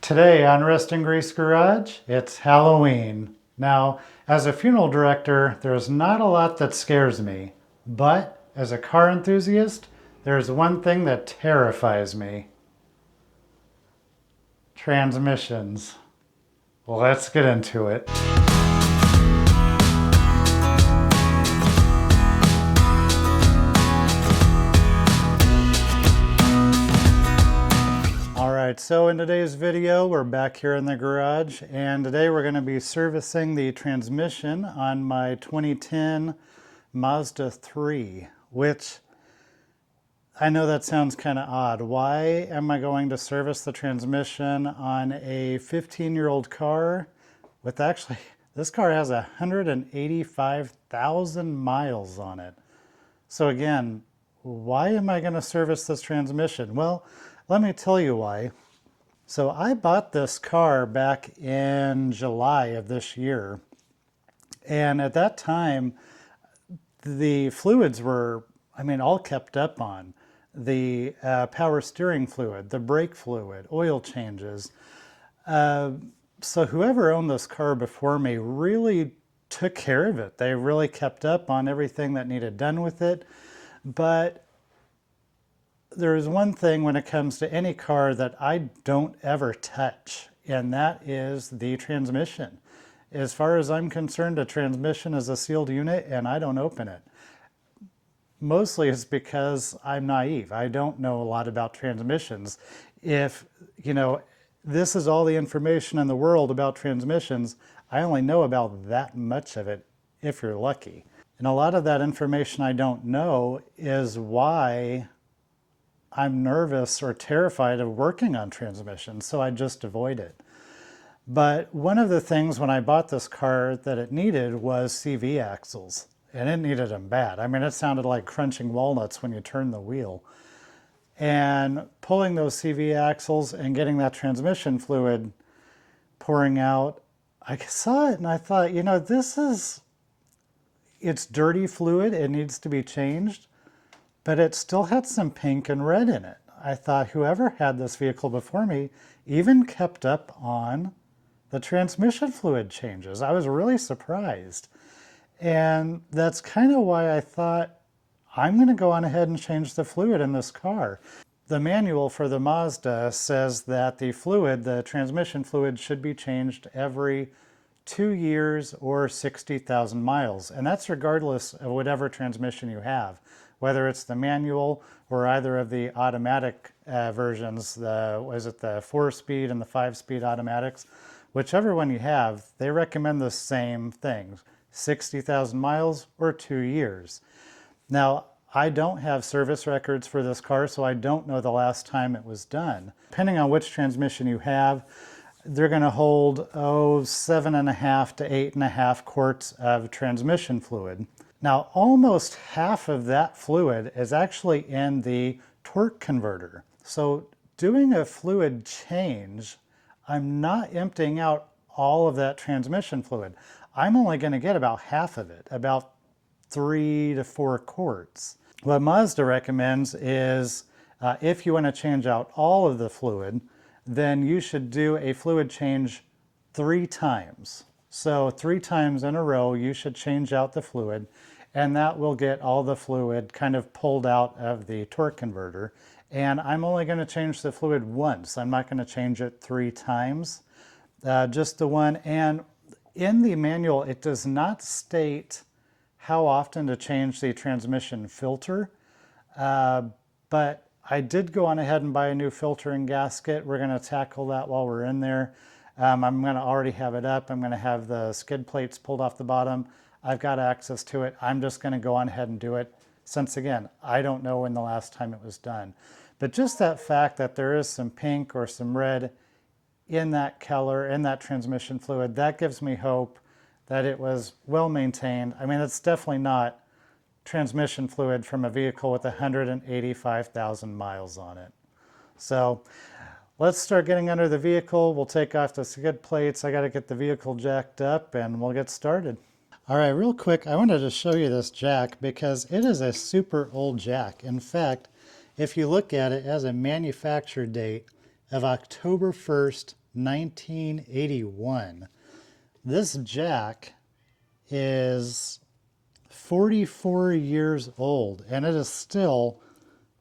Today on Rest and Grace Garage, it's Halloween. Now, as a funeral director, there's not a lot that scares me, but as a car enthusiast, there's one thing that terrifies me. Transmissions. Well, let's get into it. Alright, so in today's video, we're back here in the garage, and today we're going to be servicing the transmission on my 2010 Mazda 3, which I know that sounds kind of odd. Why am I going to service the transmission on a 15-year-old car with actually, this car has 185,000 miles on it. So again, why am I going to service this transmission? Well, let me tell you why. So I bought this car back in July of this year, and at that time the fluids were, all kept up on. The power steering fluid, the brake fluid, oil changes. So whoever owned this car before me really took care of it. They really kept up on everything that needed done with it. But there is one thing when it comes to any car that I don't ever touch, and that is the transmission. As far as I'm concerned, a transmission is a sealed unit and I don't open it. Mostly it's because I'm naive. I don't know a lot about transmissions. If, this is all the information in the world about transmissions, I only know about that much of it, if you're lucky. And a lot of that information I don't know is why I'm nervous or terrified of working on transmissions, so I just avoid it. But one of the things when I bought this car that it needed was CV axles, and it needed them bad. It sounded like crunching walnuts when you turn the wheel. And pulling those CV axles and getting that transmission fluid pouring out, I saw it and I thought, it's dirty fluid, it needs to be changed. But it still had some pink and red in it. I thought whoever had this vehicle before me even kept up on the transmission fluid changes. I was really surprised. And that's kind of why I thought I'm going to go on ahead and change the fluid in this car. The manual for the Mazda says that the transmission fluid should be changed every 2 years or 60,000 miles. And that's regardless of whatever transmission you have, whether it's the manual or either of the automatic versions, the 4-speed and the 5-speed automatics. Whichever one you have, they recommend the same thing, 60,000 miles or 2 years. Now, I don't have service records for this car, so I don't know the last time it was done. Depending on which transmission you have, they're going to hold, 7.5 to 8.5 quarts of transmission fluid. Now, almost half of that fluid is actually in the torque converter. So doing a fluid change, I'm not emptying out all of that transmission fluid. I'm only going to get about half of it, about 3 to 4 quarts. What Mazda recommends is if you want to change out all of the fluid, then you should do a fluid change 3 times. So 3 times in a row, you should change out the fluid, and that will get all the fluid kind of pulled out of the torque converter. And I'm only going to change the fluid once. I'm not going to change it 3 times, just the one. And in the manual, it does not state how often to change the transmission filter, but I did go on ahead and buy a new filter and gasket. We're going to tackle that while we're in there. I'm going to already have it up. I'm going to have the skid plates pulled off the bottom. I've got access to it. I'm just going to go on ahead and do it since, again, I don't know when the last time it was done. But just that fact that there is some pink or some red in that color, in that transmission fluid, that gives me hope that it was well maintained. It's definitely not transmission fluid from a vehicle with 185,000 miles on it. So let's start getting under the vehicle. We'll take off the skid plates. I got to get the vehicle jacked up and we'll get started. All right, real quick, I wanted to show you this jack because it is a super old jack. In fact, if you look at it, it has a manufacture date of October 1st, 1981. This jack is 44 years old, and it is still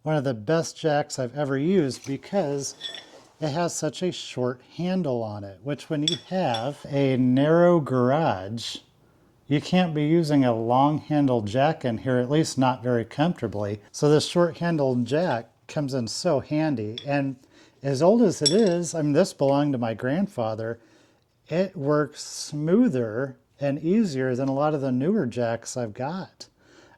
one of the best jacks I've ever used because it has such a short handle on it, which when you have a narrow garage, you can't be using a long-handled jack in here, at least not very comfortably. So this short-handled jack comes in so handy. And as old as it is, I mean, this belonged to my grandfather, it works smoother and easier than a lot of the newer jacks I've got.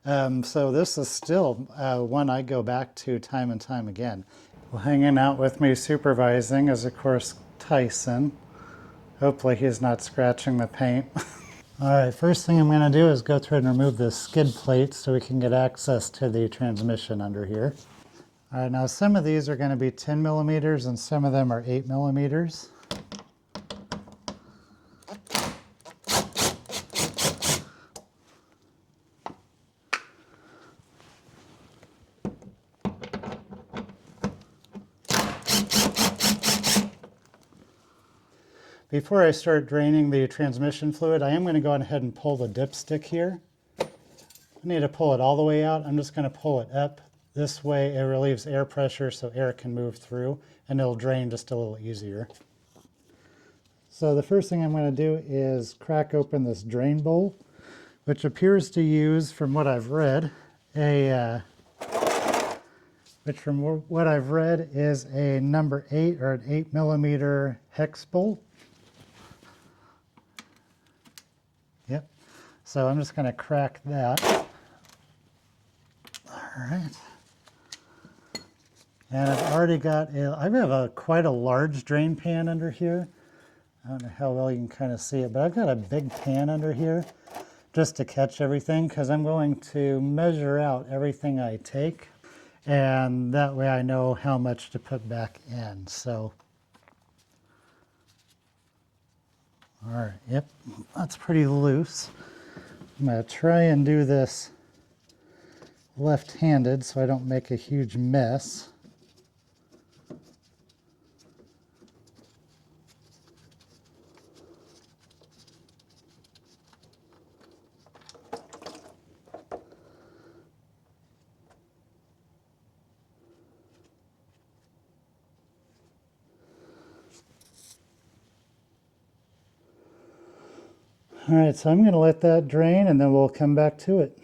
So this is still one I go back to time and time again. Well, hanging out with me supervising is, of course, Tyson. Hopefully he's not scratching the paint. All right, first thing I'm going to do is go through and remove the skid plate so we can get access to the transmission under here. All right, now some of these are going to be 10 millimeters and some of them are 8 millimeters. Before I start draining the transmission fluid, I am going to go ahead and pull the dipstick here. I need to pull it all the way out. I'm just going to pull it up. This way it relieves air pressure so air can move through and it'll drain just a little easier. So the first thing I'm going to do is crack open this drain bowl, which appears to use, from what I've read, is a number 8 or an 8 millimeter hex bolt. Yep. So I'm just going to crack that. All right. And I've already got I have quite a large drain pan under here. I don't know how well you can kind of see it, but I've got a big pan under here just to catch everything because I'm going to measure out everything I take, and that way I know how much to put back in. So, all right, yep, that's pretty loose. I'm going to try and do this left-handed so I don't make a huge mess. All right, so I'm going to let that drain and then we'll come back to it.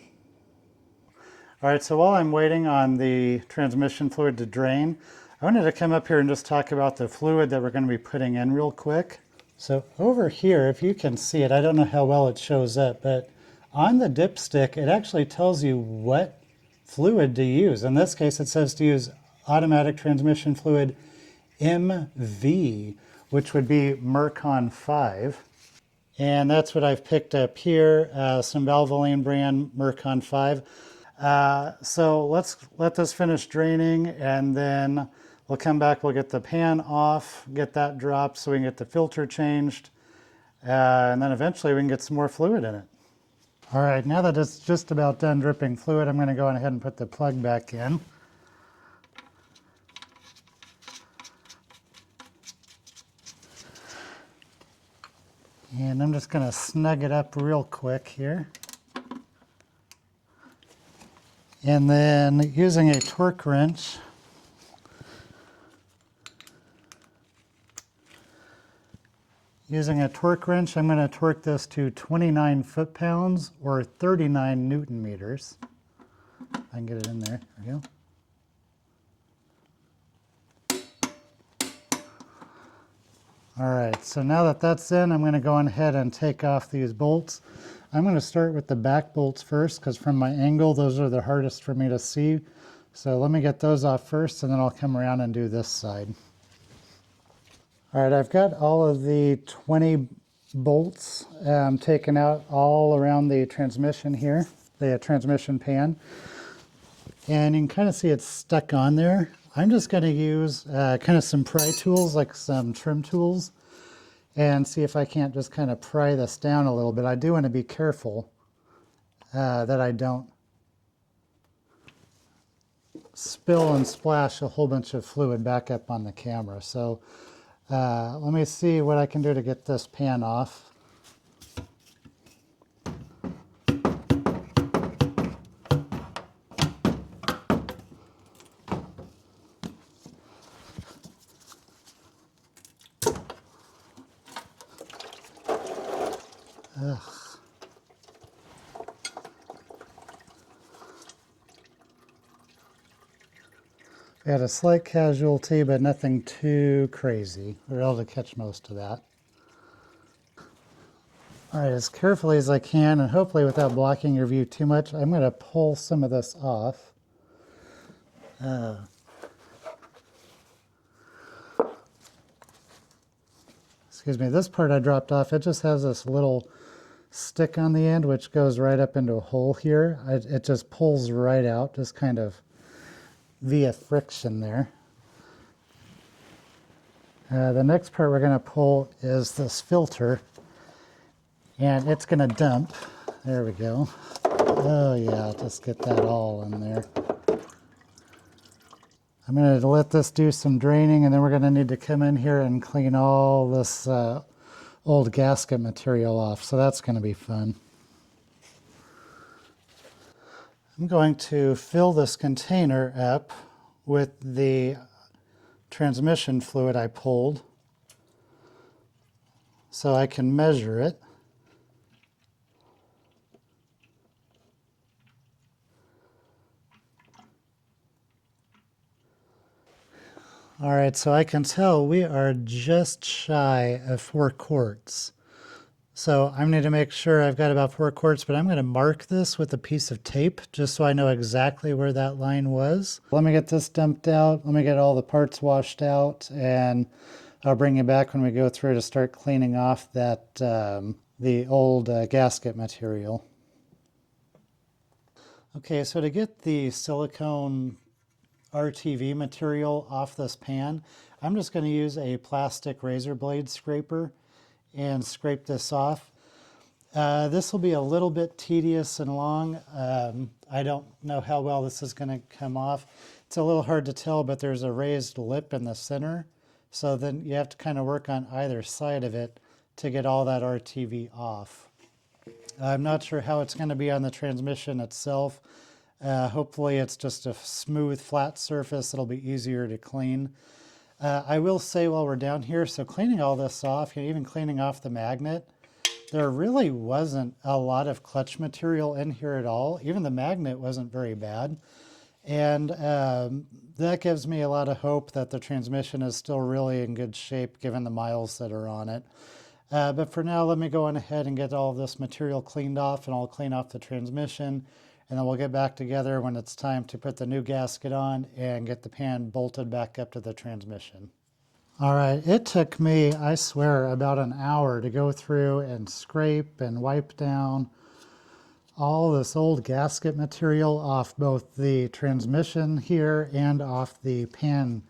All right, so while I'm waiting on the transmission fluid to drain, I wanted to come up here and just talk about the fluid that we're going to be putting in real quick. So over here, if you can see it, I don't know how well it shows up, but on the dipstick, it actually tells you what fluid to use. In this case, it says to use automatic transmission fluid MV, which would be Mercon 5. And that's what I've picked up here, some Valvoline brand Mercon 5. So let's let this finish draining and then we'll come back, we'll get the pan off, get that dropped so we can get the filter changed, and then eventually we can get some more fluid in it. All right, now that it's just about done dripping fluid, I'm going to go ahead and put the plug back in. And I'm just going to snug it up real quick here. And then using a torque wrench, I'm going to torque this to 29 foot-pounds or 39 Newton meters. I can get it in there. There we go. All right, so now that that's in, I'm going to go ahead and take off these bolts. I'm going to start with the back bolts first because from my angle, those are the hardest for me to see. So let me get those off first and then I'll come around and do this side. All right, I've got all of the 20 bolts taken out all around the transmission here, the transmission pan. And you can kind of see it's stuck on there. I'm just going to use kind of some pry tools, like some trim tools, and see if I can't just kind of pry this down a little bit. I do want to be careful that I don't spill and splash a whole bunch of fluid back up on the camera. So let me see what I can do to get this pan off. Ugh. We had a slight casualty, but nothing too crazy. We were able to catch most of that. All right, as carefully as I can, and hopefully without blocking your view too much, I'm going to pull some of this off. Excuse me, this part I dropped off, it just has this little stick on the end which goes right up into a hole here. It just pulls right out, just kind of via friction there. The next part we're going to pull is this filter, and it's going to dump. There we go. Oh yeah, just get that all in there. I'm going to let this do some draining, and then we're going to need to come in here and clean all this old gasket material off, so that's going to be fun. I'm going to fill this container up with the transmission fluid I pulled so I can measure it. All right, so I can tell we are just shy of 4 quarts. So I'm going to make sure I've got about 4 quarts, but I'm going to mark this with a piece of tape just so I know exactly where that line was. Let me get this dumped out. Let me get all the parts washed out, and I'll bring you back when we go through to start cleaning off that the old gasket material. Okay, so to get the silicone RTV material off this pan, I'm just going to use a plastic razor blade scraper and scrape this off. This will be a little bit tedious and long. I don't know how well this is going to come off. It's a little hard to tell, but there's a raised lip in the center, so then you have to kind of work on either side of it to get all that RTV off. I'm not sure how it's going to be on the transmission itself. Hopefully it's just a smooth, flat surface. It'll be easier to clean. I will say while we're down here, so cleaning all this off, even cleaning off the magnet, there really wasn't a lot of clutch material in here at all. Even the magnet wasn't very bad. And that gives me a lot of hope that the transmission is still really in good shape given the miles that are on it. But for now, let me go on ahead and get all this material cleaned off, and I'll clean off the transmission. And then we'll get back together when it's time to put the new gasket on and get the pan bolted back up to the transmission. All right, it took me, I swear, about an hour to go through and scrape and wipe down all this old gasket material off both the transmission here and off the pan.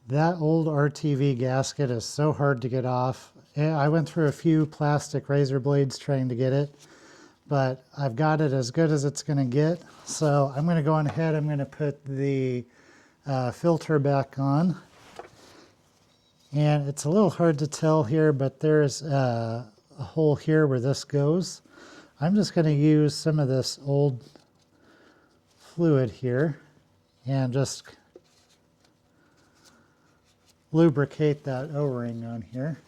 That old RTV gasket is so hard to get off. I went through a few plastic razor blades trying to get it, but I've got it as good as it's going to get. So I'm going to go on ahead, I'm going to put the filter back on. And it's a little hard to tell here, but there's a hole here where this goes. I'm just going to use some of this old fluid here and just lubricate that O-ring on here.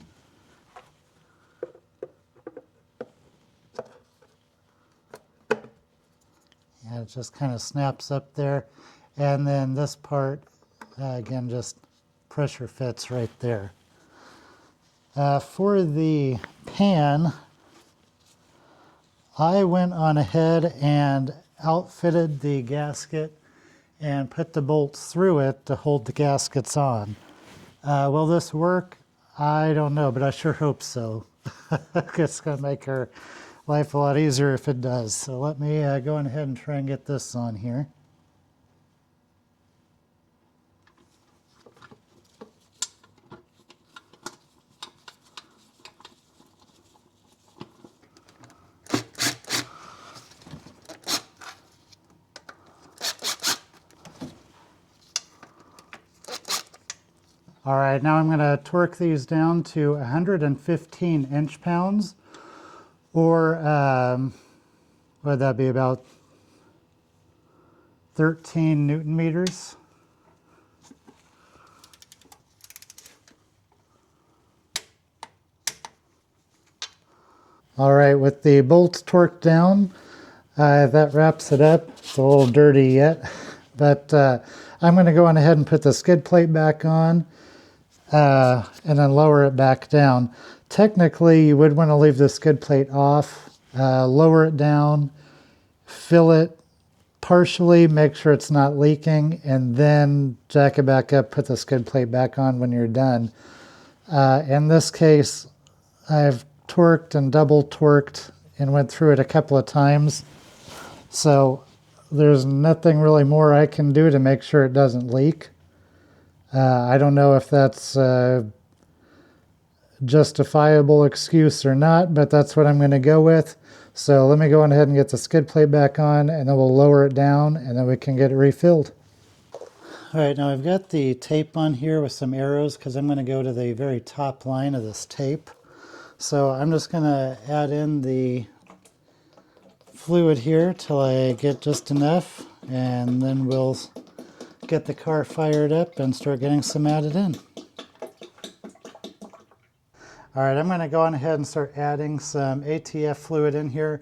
And it just kind of snaps up there. And then this part, again, just pressure fits right there. For the pan, I went on ahead and outfitted the gasket and put the bolts through it to hold the gaskets on. Will this work? I don't know, but I sure hope so. It's going to make our life a lot easier if it does. So let me go on ahead and try and get this on here. All right, now I'm going to torque these down to 115 inch-pounds, or what would that be, about 13 Newton meters. All right, with the bolts torqued down, that wraps it up. It's a little dirty yet, but I'm going to go on ahead and put the skid plate back on and then lower it back down. Technically, you would want to leave the skid plate off, lower it down, fill it partially, make sure it's not leaking, and then jack it back up, put the skid plate back on when you're done. In this case, I've torqued and double torqued and went through it a couple of times. So there's nothing really more I can do to make sure it doesn't leak. I don't know if that's a justifiable excuse or not, but that's what I'm going to go with. So let me go on ahead and get the skid plate back on, and then we'll lower it down, and then we can get it refilled. All right, now I've got the tape on here with some arrows because I'm going to go to the very top line of this tape. So I'm just going to add in the fluid here till I get just enough, and then we'll get the car fired up and start getting some added in. All right, I'm going to go on ahead and start adding some ATF fluid in here.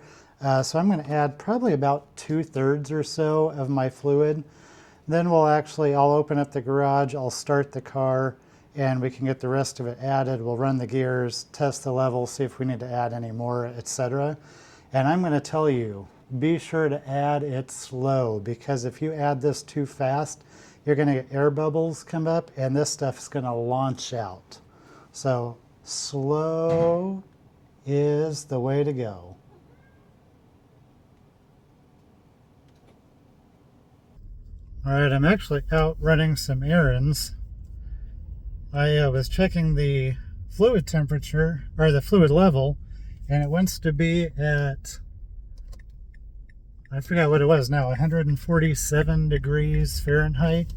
So I'm going to add probably about 2/3 or so of my fluid. Then I'll open up the garage, I'll start the car, and we can get the rest of it added. We'll run the gears, test the level, see if we need to add any more, etc. And I'm going to tell you, be sure to add it slow, because if you add this too fast, you're going to get air bubbles come up, and this stuff's going to launch out. So slow is the way to go. All right, I'm actually out running some errands. I was checking the fluid temperature, or the fluid level, and it wants to be at, I forgot what it was now, 147 degrees Fahrenheit.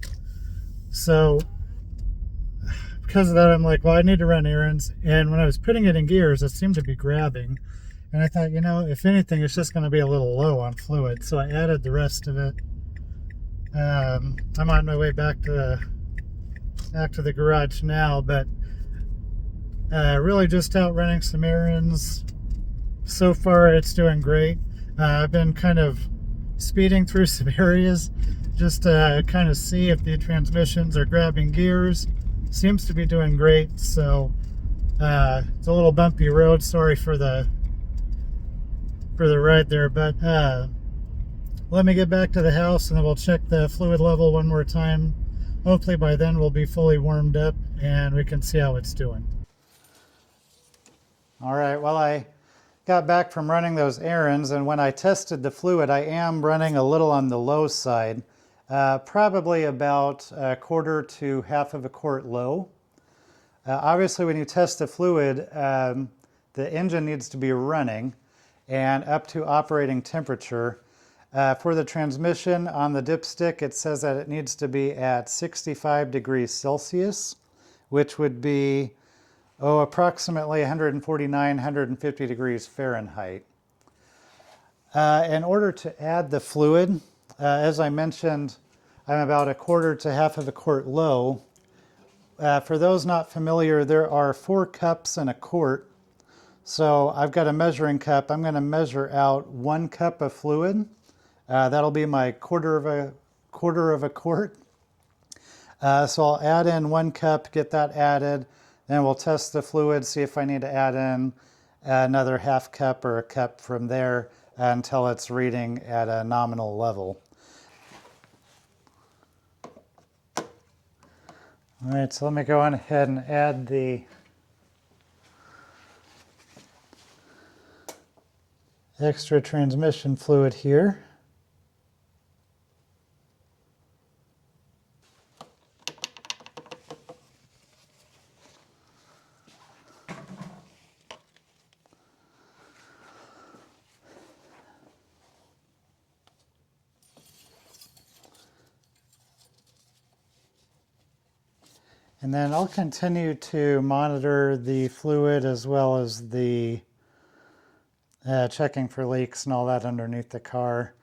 So because of that, I'm like, well, I need to run errands. And when I was putting it in gears, it seemed to be grabbing. And I thought, if anything, it's just going to be a little low on fluid. So I added the rest of it. I'm on my way back to the garage now, but really just out running some errands. So far, it's doing great. I've been kind of speeding through some areas just to kind of see if the transmissions are grabbing gears. Seems to be doing great. So it's a little bumpy road. Sorry for the ride there, but let me get back to the house and then we'll check the fluid level one more time. Hopefully by then we'll be fully warmed up and we can see how it's doing. All right, well, I got back from running those errands, and when I tested the fluid, I am running a little on the low side, probably about 1/4 to 1/2 quart low. Obviously, when you test the fluid, the engine needs to be running and up to operating temperature. For the transmission on the dipstick, it says that it needs to be at 65 degrees Celsius, which would be approximately 149, 150 degrees Fahrenheit. In order to add the fluid, as I mentioned, I'm about 1/4 to 1/2 quart low. For those not familiar, there are 4 cups in a quart. So I've got a measuring cup. I'm going to measure out 1 cup of fluid. That'll be my quarter of a quart. So I'll add in 1 cup, get that added, then we'll test the fluid, see if I need to add in another 1/2 cup or a cup from there until it's reading at a nominal level. All right, so let me go on ahead and add the extra transmission fluid here. And then I'll continue to monitor the fluid as well as the checking for leaks and all that underneath the car.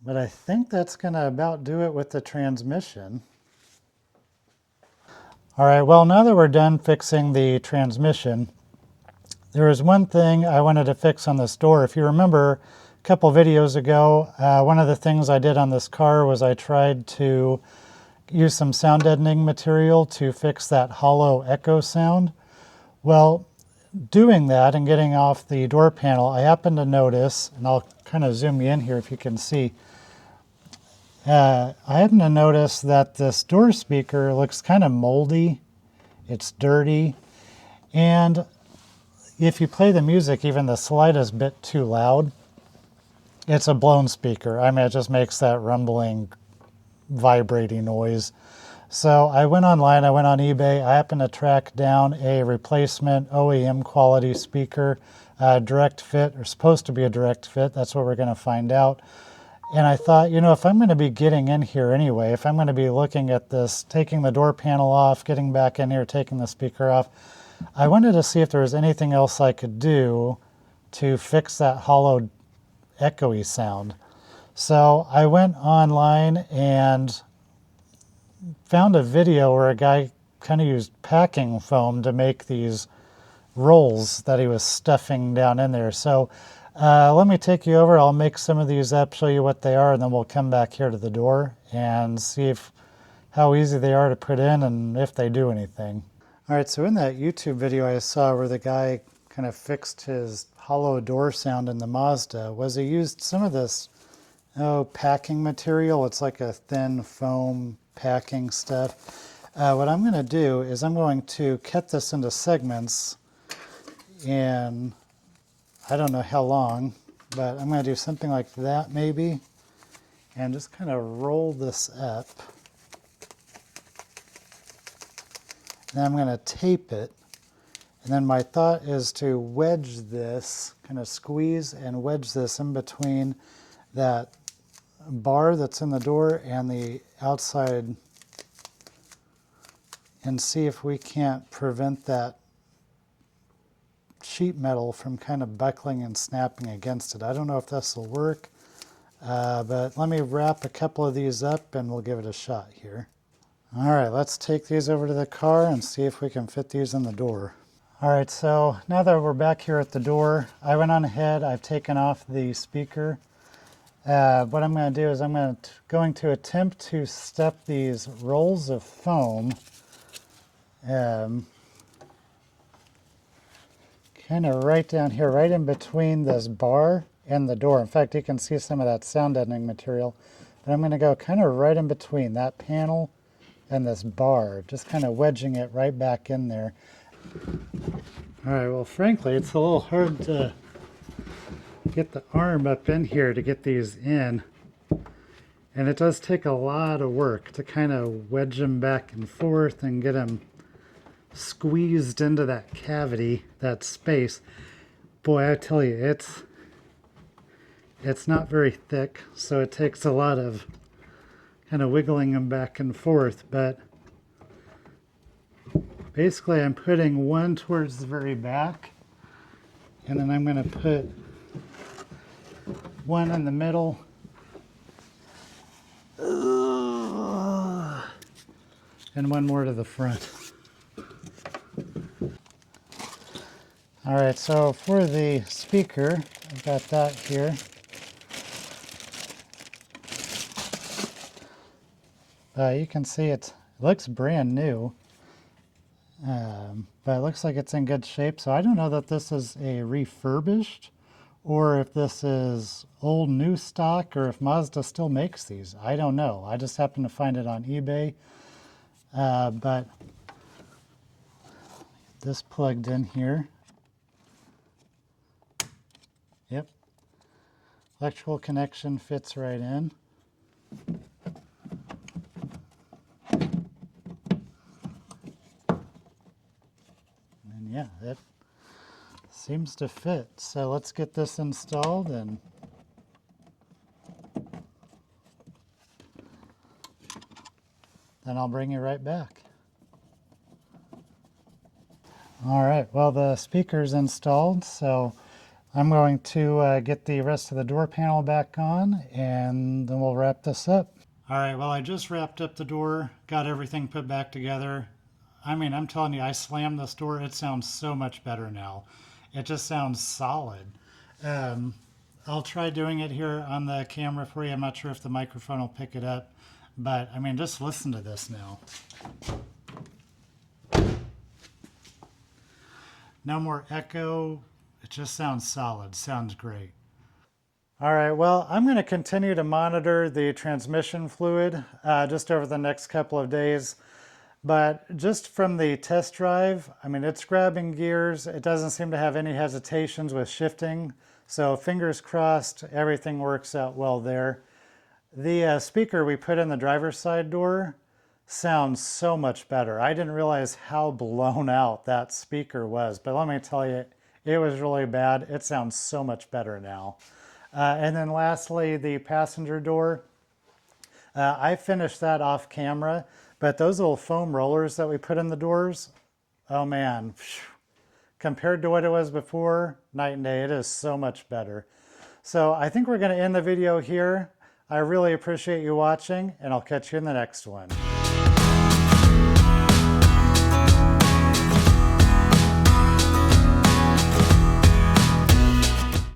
But I think that's going to about do it with the transmission. All right, well, now that we're done fixing the transmission, there was one thing I wanted to fix on this door. If you remember a couple videos ago, one of the things I did on this car was I tried to use some sound deadening material to fix that hollow echo sound. Well, doing that and getting off the door panel, I happened to notice, and I'll kind of zoom you in here if you can see, I happen to notice that this door speaker looks kind of moldy. It's dirty. And if you play the music even the slightest bit too loud, it's a blown speaker. I mean, it just makes that rumbling, vibrating noise. So I went online, I went on eBay. I happened to track down a replacement OEM quality speaker, direct fit, or supposed to be a direct fit. That's what we're going to find out. And I thought, you know, if I'm going to be getting in here anyway, if I'm going to be looking at this, taking the door panel off, getting back in here, taking the speaker off, I wanted to see if there was anything else I could do to fix that hollow, echoey sound. So I went online and found a video where a guy kind of used packing foam to make these rolls that he was stuffing down in there. So let me take you over. I'll make some of these up, show you what they are, and then we'll come back here to the door and see how easy they are to put in and if they do anything. All right, so in that YouTube video I saw where the guy kind of fixed his hollow door sound in the Mazda, was he used some of this packing material. It's like a thin foam packing stuff. What I'm going to do is I'm going to cut this into segments in, I don't know how long, but I'm going to do something like that maybe, and just kind of roll this up. Then I'm going to tape it, and then my thought is to wedge this, kind of squeeze and wedge this in between that bar that's in the door and the outside, and see if we can't prevent that sheet metal from kind of buckling and snapping against it. I don't know if this will work, but let me wrap a couple of these up and we'll give it a shot here. All right, let's take these over to the car and see if we can fit these in the door. All right, so now that we're back here at the door, I went on ahead, I've taken off the speaker. What I'm going to do is I'm going to attempt to step these rolls of foam kind of right down here, right in between this bar and the door. In fact, you can see some of that sound deadening material. But I'm going to go kind of right in between that panel and this bar, just kind of wedging it right back in there. All right, well, frankly, it's a little hard to get the arm up in here to get these in. And it does take a lot of work to kind of wedge them back and forth and get them squeezed into that cavity, that space. Boy, I tell you, it's not very thick, so it takes a lot of kind of wiggling them back and forth. But basically I'm putting one towards the very back, and then I'm going to put one in the middle, and one more to the front. All right, so for the speaker, I've got that here. You can see it looks brand new, but it looks like it's in good shape. So I don't know that this is a refurbished, or if this is old new stock, or if Mazda still makes these. I don't know. I just happened to find it on eBay. But this plugged in here. Yep. Electrical connection fits right in. And yeah, it seems to fit. So let's get this installed, and then I'll bring you right back. All right, well, the speaker's installed, so I'm going to get the rest of the door panel back on, and then we'll wrap this up. All right, well, I just wrapped up the door, got everything put back together. I mean, I'm telling you, I slammed this door. It sounds so much better now. It just sounds solid. I'll try doing it here on the camera for you. I'm not sure if the microphone will pick it up, but I mean, just listen to this now. No more echo. It just sounds solid. Sounds great. All right, well, I'm going to continue to monitor the transmission fluid just over the next couple of days. But just from the test drive, I mean, it's grabbing gears. It doesn't seem to have any hesitations with shifting. So fingers crossed, everything works out well there. The speaker we put in the driver's side door sounds so much better. I didn't realize how blown out that speaker was, but let me tell you, it was really bad. It sounds so much better now. And then lastly, the passenger door. I finished that off camera, but those little foam rollers that we put in the doors, oh man, compared to what it was before, night and day, it is so much better. So I think we're going to end the video here. I really appreciate you watching, and I'll catch you in the next one.